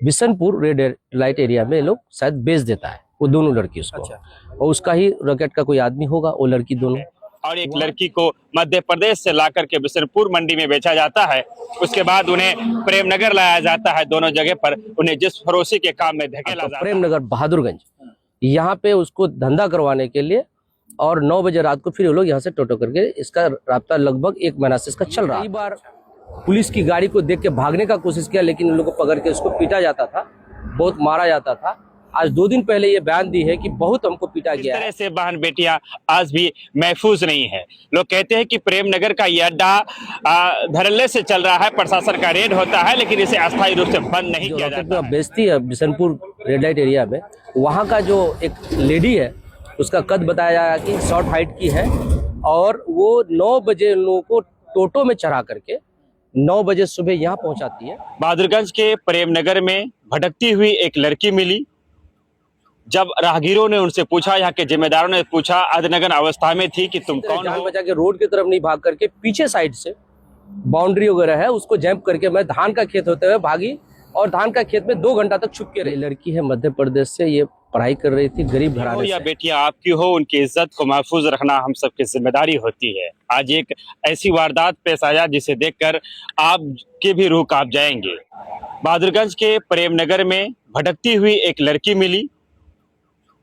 Bishanpur red light area में लोग शायद बेच देता है वो दोनों लड़की उसको। अच्छा। और उसका ही रॉकेट का कोई आदमी होगा, वो लड़की दोनों। और एक लड़की को मध्य प्रदेश से लाकर के बिशनपुर मंडी में बेचा जाता है। उसके बाद उन्हें प्रेमनगर लाया जाता है। दोनों जगह पर उन्हें जिस फरोशी के काम में धकेला जाता है, प्रेमनगर बहादुरगंज, यहाँ पे उसको धंधा करवाने के लिए। और 9 बजे रात को फिर वो लोग यहाँ से टोटो करके, इसका रास्ता लगभग 1 महीना से इसका चल रहा है। कई बार पुलिस की गाड़ी को देख के भागने का कोशिश किया, लेकिन उन लोगों को पकड़ के उसको पीटा जाता था, बहुत मारा जाता था। आज 2 दिन पहले ये बयान दी है कि बहुत हमको पीटा गया है। इस तरह से बहन बेटियां आज भी महफूज नहीं है। लोग कहते हैं कि प्रेमनगर का ये अड्डा धड़ल्ले से चल रहा है, प्रशासन का रेड होता है, लेकिन इसे अस्थायी रूप से बंद नहीं किया जाता। बेचती है बिशनपुर रेड लाइट एरिया में, वहाँ का जो एक लेडी है उसका कद बताया जाएगा कि शॉर्ट हाइट की है। और वो 9 बजे उन लोगों को टोटो में चढ़ा करके 9 बजे सुबह यहाँ पहुँचाती है। बहादुरगंज के प्रेमनगर में भटकती हुई एक लड़की मिली। जब राहगीरों ने उनसे पूछा, यहाँ के जिम्मेदारों ने पूछा, अधनगन अवस्था में थी कि तुम कौन हो। बचा के रोड की तरफ नहीं भाग करके पीछे साइड से बाउंड्री वगैरह है उसको जंप करके मैं धान का खेत होते हुए भागी और धान का खेत में 2 घंटा तक छुप के रही। लड़की है मध्य प्रदेश से, ये पढ़ाई कर रही थी, गरीब घराने से। या बेटियां आपकी हो, उनकी इज्जत को महफूज रखना हम सबकी जिम्मेदारी होती है। आज एक ऐसी वारदात पेश आया जिसे देखकर आपके भी रूह कांप जाएंगे। बहादुरगंज के प्रेमनगर में भटकती हुई एक लड़की मिली।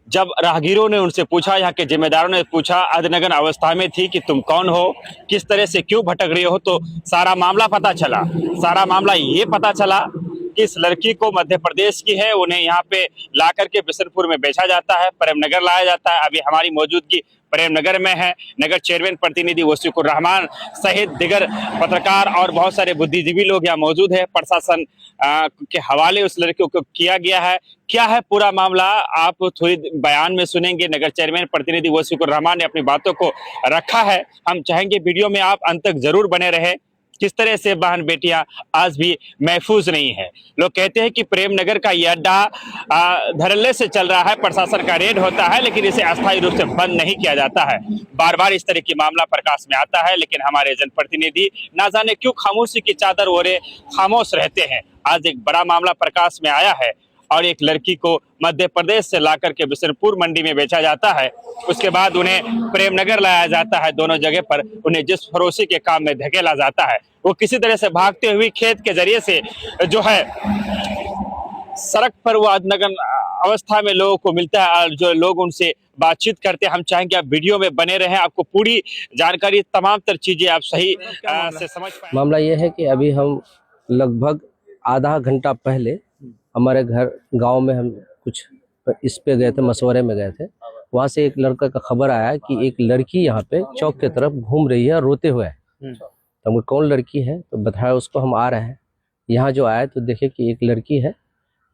जब राहगीरों ने उनसे पूछा, यहाँ के जिम्मेदारों ने पूछा, अधनगन अवस्था में थी कि तुम कौन हो, किस तरह से क्यों भटक रही हो, तो सारा मामला पता चला। सारा मामला ये पता चला कि इस लड़की को मध्य प्रदेश की है, उन्हें यहाँ पे ला करके बिशनपुर में बेचा जाता है, प्रेमनगर लाया जाता है। अभी हमारी मौजूदगी प्रेमनगर में है। नगर चेयरमैन प्रतिनिधि वसीकुर रहमान सहित दिगर पत्रकार और बहुत सारे बुद्धिजीवी लोग यहाँ मौजूद है। प्रशासन के हवाले उस लड़की को किया गया है। क्या है पूरा मामला, आप थोड़ी बयान में सुनेंगे। नगर चेयरमैन प्रतिनिधि वसीकुर रहमान ने अपनी बातों को रखा है। हम चाहेंगे वीडियो में आप अंत तक जरूर बने रहे। किस तरह से बहन बेटियां आज भी महफूज नहीं है। लोग कहते हैं कि प्रेमनगर का ये अड्डा धड़ल्ले से चल रहा है, प्रशासन का रेड होता है, लेकिन इसे अस्थायी रूप से बंद नहीं किया जाता है। बार बार इस तरह की मामला प्रकाश में आता है, लेकिन हमारे जनप्रतिनिधि ना जाने क्यों खामोशी की चादर ओढ़े खामोश रहते हैं। आज एक बड़ा मामला प्रकाश में आया है और एक लड़की को मध्य प्रदेश से लाकर के बिशनपुर मंडी में बेचा जाता है। उसके बाद उन्हें प्रेमनगर लाया जाता है। दोनों जगह पर उन्हें जिस फरोशी के काम में धकेला जाता है, वो किसी तरह से भागते हुए खेत के जरिए से जो है सड़क पर वो अधनगन अवस्था में लोगों को मिलता है और जो लोग उनसे बातचीत करते हैं। हम चाहेंगे आप वीडियो में बने रहें, आपको पूरी जानकारी, तमाम तर चीजें आप सही से समझ पाएं। मामला ये है कि अभी हम लगभग आधा घंटा पहले हमारे घर गांव में हम कुछ इस पे गए थे, मशवरे में गए थे। वहाँ से एक लड़का का खबर आया कि एक लड़की यहाँ पे चौक की तरफ घूम रही है और रोते हुए है। तो हमको कौन लड़की है तो बताया, उसको हम आ रहे हैं। यहाँ जो आए तो देखे कि एक लड़की है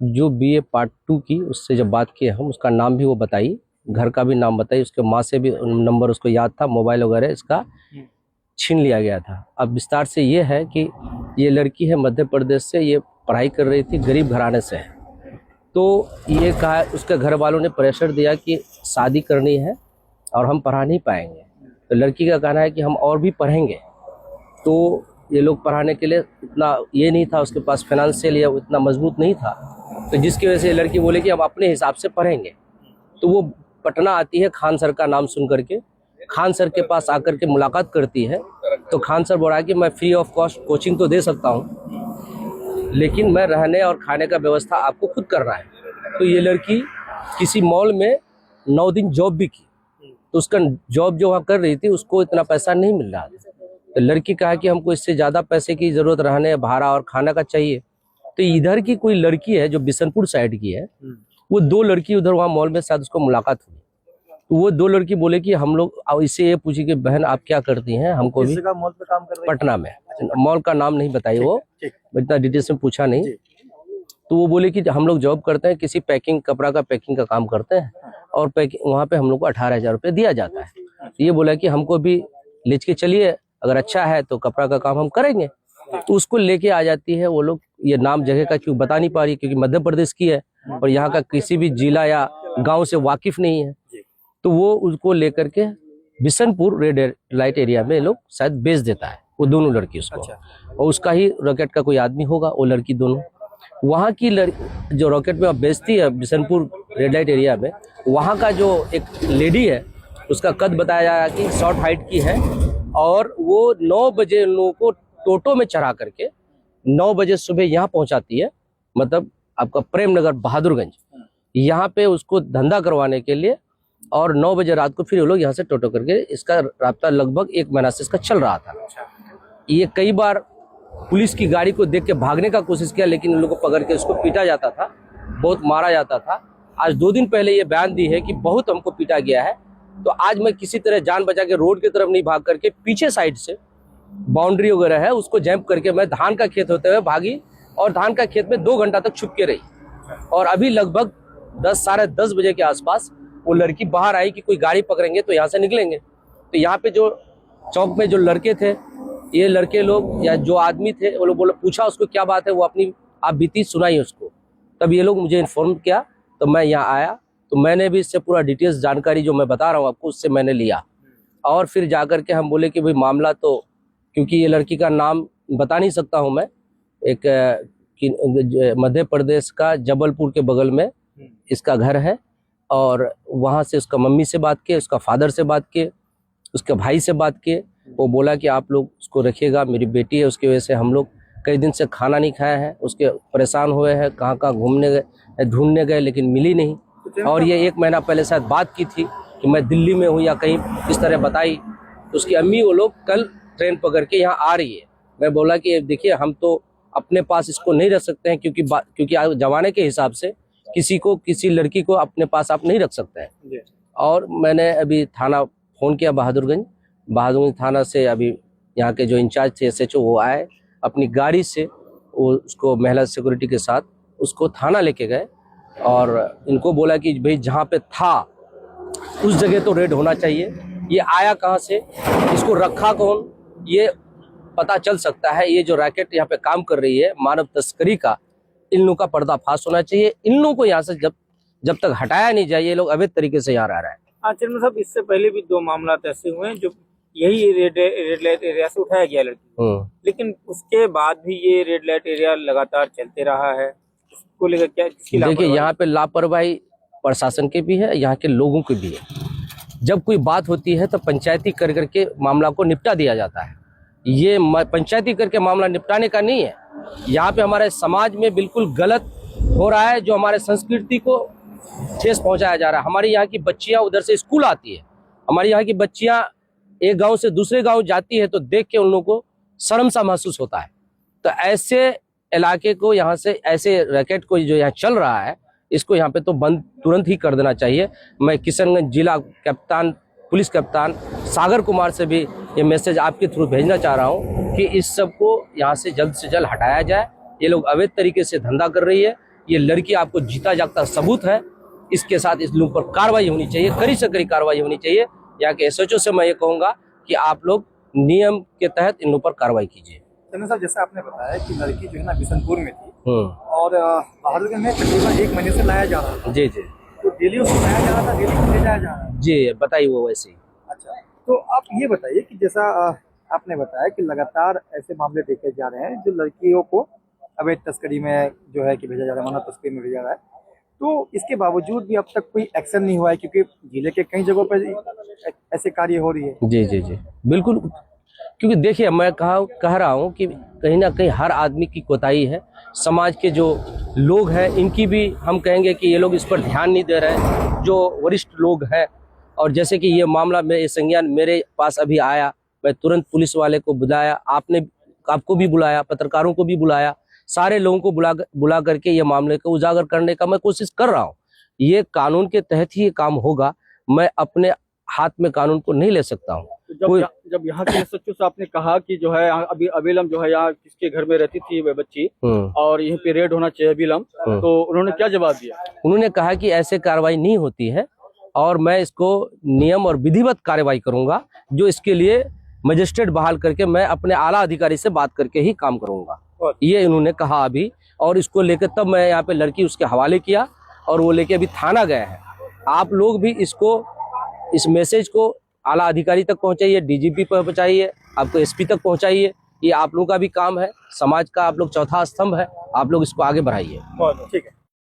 जो BA पार्ट 2 की। उससे जब बात किए हम, उसका नाम भी वो बताई, घर का भी नाम बताई, उसके माँ से भी नंबर उसको याद था, मोबाइल वगैरह इसका छीन लिया गया था। अब विस्तार से ये है कि ये लड़की है मध्य प्रदेश से, ये पढ़ाई कर रही थी, गरीब घराने से है। तो ये कहा, उसके घर वालों ने प्रेशर दिया कि शादी करनी है और हम पढ़ा नहीं पाएंगे। तो लड़की का कहना है कि हम और भी पढ़ेंगे। तो ये लोग पढ़ाने के लिए इतना ये नहीं था, उसके पास फाइनेंशियल या इतना मजबूत नहीं था। तो जिसकी वजह से लड़की बोले कि हम अपने हिसाब से पढ़ेंगे। तो वो पटना आती है, खान सर का नाम सुन करके। खान सर के पास आकर के मुलाकात करती है। तो खान सर बोला कि मैं फ्री ऑफ कॉस्ट कोचिंग तो दे सकता हूँ, लेकिन मैं रहने और खाने का व्यवस्था आपको खुद करना है। तो ये लड़की किसी मॉल में 9 दिन जॉब भी की। तो उसका जॉब जो वहाँ कर रही थी, उसको इतना पैसा नहीं मिल रहा था। तो लड़की कहा कि हमको इससे ज़्यादा पैसे की ज़रूरत, रहने, भाड़ा और खाना का चाहिए। तो इधर की कोई लड़की है जो बिशनपुर साइड की है, वो 2 लड़की उधर वहाँ मॉल में शायद उसको मुलाकात हुई। तो वो 2 लड़की बोले कि हम लोग, इससे ये पूछी कि बहन आप क्या करती हैं, हमको भी मॉल पे काम कर रही है? पटना में। मॉल का नाम नहीं बताई, वो इतना डिटेल्स में पूछा नहीं। तो वो बोले कि हम लोग जॉब करते हैं, किसी पैकिंग, कपड़ा का पैकिंग का काम करते हैं और पैकिंग वहाँ पे हम लोग को 18,000 रुपये दिया जाता है। तो ये बोला कि हमको भी ले के चलिए, अगर अच्छा है तो कपड़ा का काम हम करेंगे। तो उसको लेके आ जाती है वो लोग। ये नाम जगह का क्यों बता नहीं पा रही, क्योंकि मध्य प्रदेश की है और यहाँ का किसी भी जिला या गाँव से वाकिफ नहीं है। तो वो उसको लेकर के बिशनपुर रेड लाइट एरिया में लोग शायद बेच देता है वो दोनों लड़की उसको। और उसका ही रॉकेट का कोई आदमी होगा, वो लड़की दोनों। वहाँ की जो रॉकेट में बेचती है बिशनपुर रेड लाइट एरिया में, वहाँ का जो एक लेडी है उसका कद बताया जाए कि शॉर्ट हाइट की है, और वो 9 बजे उन लोगों को टोटो में चढ़ा करके 9 बजे सुबह यहाँ पहुँचाती है, मतलब आपका प्रेम नगर बहादुरगंज, यहाँ पे उसको धंधा करवाने के लिए, और 9 बजे रात को फिर वो लोग यहाँ से टोटो करके, इसका रास्ता लगभग 1 महीना से इसका चल रहा था। ये कई बार पुलिस की गाड़ी को देख के भागने का कोशिश किया, लेकिन उन लोगों को पकड़ के उसको पीटा जाता था, बहुत मारा जाता था। आज 2 दिन पहले ये बयान दी है कि बहुत हमको पीटा गया है, तो आज मैं किसी तरह जान बचा के रोड की तरफ नहीं भाग करके पीछे साइड से बाउंड्री वगैरह है उसको जंप करके मैं धान का खेत होते हुए भागी, और धान का खेत में 2 घंटा तक छुप के रही, और अभी लगभग 10 साढ़े 10 बजे के आसपास वो लड़की बाहर आई कि कोई गाड़ी पकड़ेंगे तो यहाँ से निकलेंगे। तो यहाँ पे जो चौक में जो लड़के थे, ये लड़के लोग या जो आदमी थे, वो लोग बोले, पूछा उसको क्या बात है, वो अपनी आप बीती सुनाई उसको। तब ये लोग मुझे इन्फॉर्म किया, तो मैं यहाँ आया, तो मैंने भी इससे पूरा डिटेल्स जानकारी जो मैं बता रहा हूँ आपको उससे मैंने लिया, और फिर जाकर के हम बोले कि भाई मामला तो, क्योंकि ये लड़की का नाम बता नहीं सकता हूँ मैं, एक मध्य प्रदेश का जबलपुर के बगल में इसका घर है, और वहाँ से उसका मम्मी से बात किए, उसका फादर से बात किए, उसके भाई से बात किए, वो बोला कि आप लोग उसको रखिएगा, मेरी बेटी है, उसकी वजह से हम लोग कई दिन से खाना नहीं खाए हैं, उसके परेशान हुए हैं, कहाँ कहाँ घूमने गए, ढूंढने गए, लेकिन मिली नहीं। और ये 1 महीना पहले शायद बात की थी कि मैं दिल्ली में हूँ या कहीं इस तरह बताई, तो उसकी अम्मी वो लोग कल ट्रेन पकड़ के यहाँ आ रही है। मैं बोला कि देखिए हम तो अपने पास इसको नहीं रख सकते हैं, क्योंकि जमाने के हिसाब से किसी लड़की को अपने पास आप नहीं रख सकते हैं। और मैंने अभी थाना फ़ोन किया, बहादुरगंज थाना से अभी यहाँ के जो इंचार्ज थे SHO, वो आए अपनी गाड़ी से, वो उसको महिला सिक्योरिटी के साथ उसको थाना लेके गए, और इनको बोला कि भाई जहाँ पे था उस जगह तो रेड होना चाहिए, ये आया कहाँ से, इसको रखा कौन, ये पता चल सकता है। ये जो रैकेट यहाँ पे काम कर रही है मानव तस्करी का, इन लोगों का पर्दाफाश होना चाहिए। इन लोगों को यहाँ से जब तक हटाया नहीं जाए, ये लोग अवैध तरीके से यहाँ रह रहे हैं। हाँ चंद्र साहब, इससे पहले भी 2 मामला ऐसे हुए हैं जो यही रेड लाइट एरिया से उठाया गया लड़की, लेकिन उसके बाद भी ये रेड लाइट एरिया लगातार चलते रहा है। इसको लेकर क्या, देखिए यहाँ पे लापरवाही प्रशासन के भी है, यहाँ के लोगों की भी है। जब कोई बात होती है तो पंचायती कर करके मामला को निपटा दिया जाता है। ये पंचायती करके मामला निपटाने का नहीं है। यहाँ पे हमारे समाज में बिल्कुल गलत हो रहा है, जो हमारे संस्कृति को ठेस पहुंचाया जा रहा है। हमारी यहाँ की बच्चियाँ उधर से स्कूल आती है, हमारी यहाँ की बच्चियाँ एक गांव से दूसरे गांव जाती है, तो देख के उन लोगों को शर्म सा महसूस होता है। तो ऐसे इलाके को, यहाँ से ऐसे रैकेट को जो यहाँ चल रहा है, इसको यहाँ पे तो बंद तुरंत ही कर देना चाहिए। मैं किशनगंज जिला कप्तान, पुलिस कप्तान सागर कुमार से भी ये मैसेज आपके थ्रू भेजना चाह रहा हूँ कि इस सब को यहाँ से जल्द हटाया जाए। ये लोग अवैध तरीके से धंधा कर रही है। ये लड़की आपको जीता जागता सबूत है। इसके साथ इस लोगों पर कार्रवाई होनी चाहिए, कड़ी से कड़ी कार्रवाई होनी चाहिए। यहाँ के SHO से मैं ये कहूँगा कि आप लोग नियम के तहत इन लोगों पर कार्रवाई कीजिए। चंद्र साहब, जैसे आपने बताया कि लड़की जो है ना बिशनपुर में थी और बहादुरगंज में तकरीबन 1 महीने से लाया जा रहा था। जी, तो डेली उसको लाया जा रहा था, डेली को ले जाया जा रहा है। जी बताइए वो वैसे ही। अच्छा, तो आप ये बताइए कि जैसा आपने बताया कि लगातार ऐसे मामले देखे जा रहे हैं जो लड़कियों को अवैध तस्करी में जो है कि भेजा जा रहा है, मानव तस्करी में भेजा जा रहा है, तो इसके बावजूद भी अब तक कोई एक्शन नहीं हुआ है, क्योंकि जिले के कई जगहों पर ऐसे कार्य हो रही है। जी बिल्कुल, क्योंकि देखिए मैं कह रहा हूँ कि कहीं ना कहीं हर आदमी की कोताही है। समाज के जो लोग हैं इनकी भी हम कहेंगे कि ये लोग इस पर ध्यान नहीं दे रहे हैं, जो वरिष्ठ लोग हैं। और जैसे कि ये मामला में संज्ञान मेरे पास अभी आया, मैं तुरंत पुलिस वाले को बुलाया, आपको भी बुलाया, पत्रकारों को भी बुलाया, सारे लोगों को बुला करके ये मामले को उजागर करने का मैं कोशिश कर रहा हूँ। ये कानून के तहत ही ये काम होगा, मैं अपने हाथ में कानून को नहीं ले सकता हूँ। जब यहाँ के SHO से आपने कहा कि जो है अभी अबीलम जो है यहाँ किसके घर में रहती थी वह बच्ची और यहीं पे रेड होना चाहिए अबीलम, तो उन्होंने क्या जवाब दिया? उन्होंने कहा कि ऐसे कार्रवाई नहीं होती है और मैं इसको नियम और विधिवत कार्रवाई करूंगा, जो इसके लिए मजिस्ट्रेट बहाल करके मैं अपने आला अधिकारी से बात करके ही काम करूंगा, ये इन्होंने कहा अभी। और इसको लेकर तब मैं यहाँ पे लड़की उसके हवाले किया और वो लेके अभी थाना गए हैं। आप लोग भी इस मैसेज को आला अधिकारी तक पहुंचाइए, DGP पर पहुंचाइए, आपको SP तक पहुंचाइए, ये आप लोगों का भी काम है, समाज का आप लोग चौथा स्तंभ है, आप लोग इसको आगे बढ़ाइए। बहुत ठीक है।